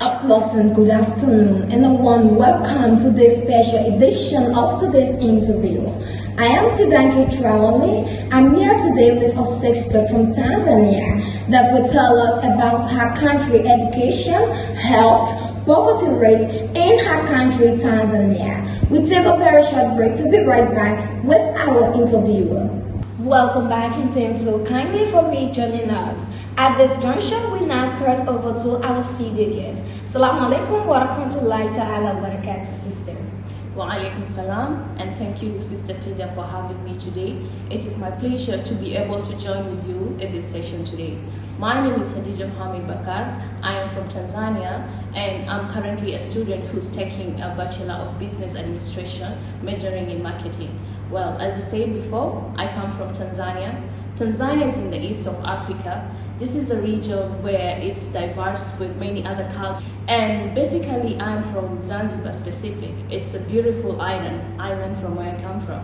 A pleasant good afternoon and a warm welcome to this special edition of today's interview. I am Tidanki Traore. I'm here today with a sister from Tanzania that will tell us about her country education, health, poverty rate in her country, Tanzania. We take a very short break to be right back with our interviewer. Welcome back and thanks so kindly for joining us. At this juncture, we now cross over to our studio guest. Assalamu alaikum wa rahmatullahi ta'ala wa barakatuh, sister. Wa alaikum salam, and thank you, Sister Tija, for having me today. It is my pleasure to be able to join with you in this session today. My name is Khadijah Mohammad. I am from Tanzania, and I'm currently a student who's taking a Bachelor of Business Administration, majoring in marketing. Well, as I said before, I come from Tanzania. Tanzania is in the east of Africa. This is a region where it's diverse with many other cultures. And basically, I'm from Zanzibar specific. It's a beautiful island from where I come from.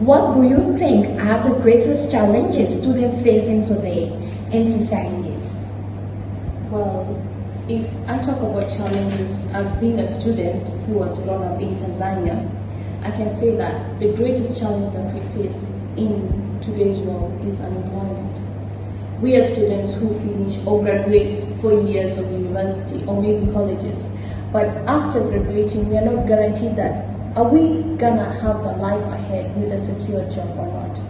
What do you think are the greatest challenges students facing today in societies? Well, if I talk about challenges as being a student who was grown up in Tanzania, I can say that the greatest challenge that we face in today's world is unemployment. We are students who finish or graduate 4 years of university or maybe colleges, but after graduating, we are not guaranteed that are we gonna have a life ahead with a secure job or not.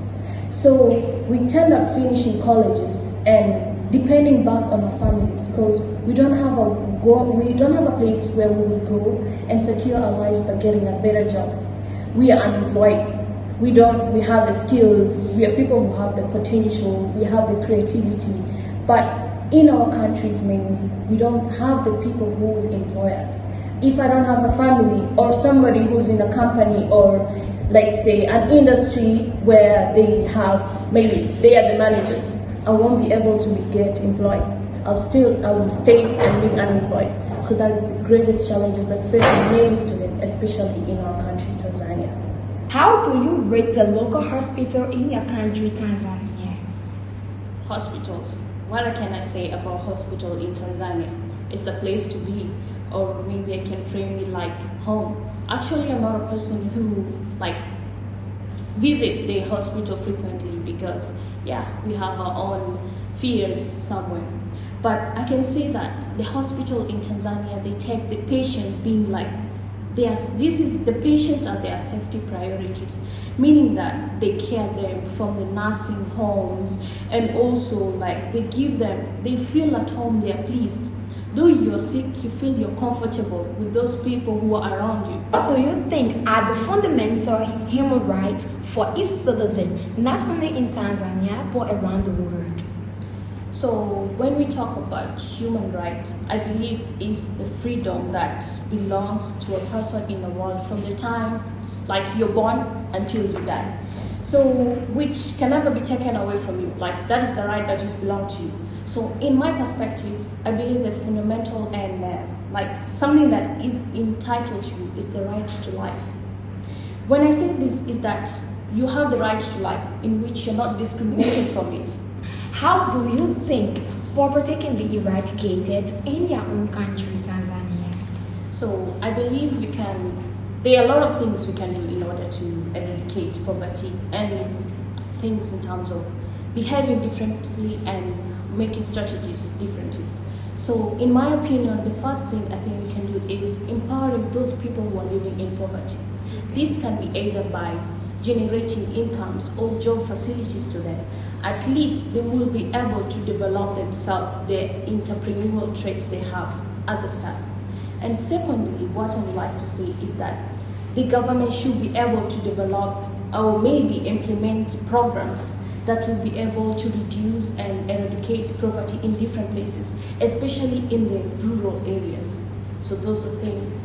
So we tend up finishing colleges and depending back on our families because we don't have a place where we will go and secure our lives by getting a better job. We are unemployed. We have the skills, we are people who have the potential, we have the creativity, but in our countries mainly, we don't have the people who will employ us. If I don't have a family or somebody who's in a company or like say an industry where they are the managers, I won't be able to get employed. I will stay and be unemployed. So that is the greatest challenges that's facing many students, especially in our country, Tanzania. How do you rate the local hospital in your country, Tanzania? Hospitals. What can I say about hospital in Tanzania? It's a place to be, or maybe I can frame it like home. Actually, I'm not a person who visit the hospital frequently because we have our own fears somewhere. But I can say that the hospital in Tanzania, they take the patient being the patients are their safety priorities, meaning that they care them from the nursing homes and also they feel at home, they are pleased. Though you're sick, you feel you're comfortable with those people who are around you. What do you think are the fundamental human rights for each citizen, not only in Tanzania, but around the world? So when we talk about human rights, I believe it's the freedom that belongs to a person in the world from the time you're born until you die. So which can never be taken away from you. That is the right that just belongs to you. So in my perspective, I believe the fundamental and something that is entitled to you is the right to life. When I say this is that you have the right to life in which you're not discriminated from it. How do you think poverty can be eradicated in your own country, Tanzania? So I believe there are a lot of things we can do in order to eradicate poverty and things in terms of behaving differently and making strategies differently. So in my opinion, the first thing I think we can do is empowering those people who are living in poverty. This can be either by generating incomes or job facilities to them. At least they will be able to develop themselves, their entrepreneurial traits they have as a start. And secondly, what I would like to say is that the government should be able to develop or maybe implement programs that will be able to reduce and eradicate poverty in different places, especially in the rural areas. So those are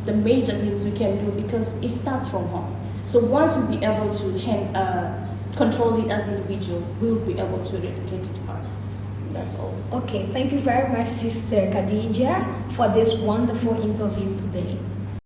the major things we can do because it starts from home. So once we'll be able to control it as an individual, we'll be able to eradicate it far. That's all. Okay, thank you very much, Sister Khadijah, for this wonderful interview today.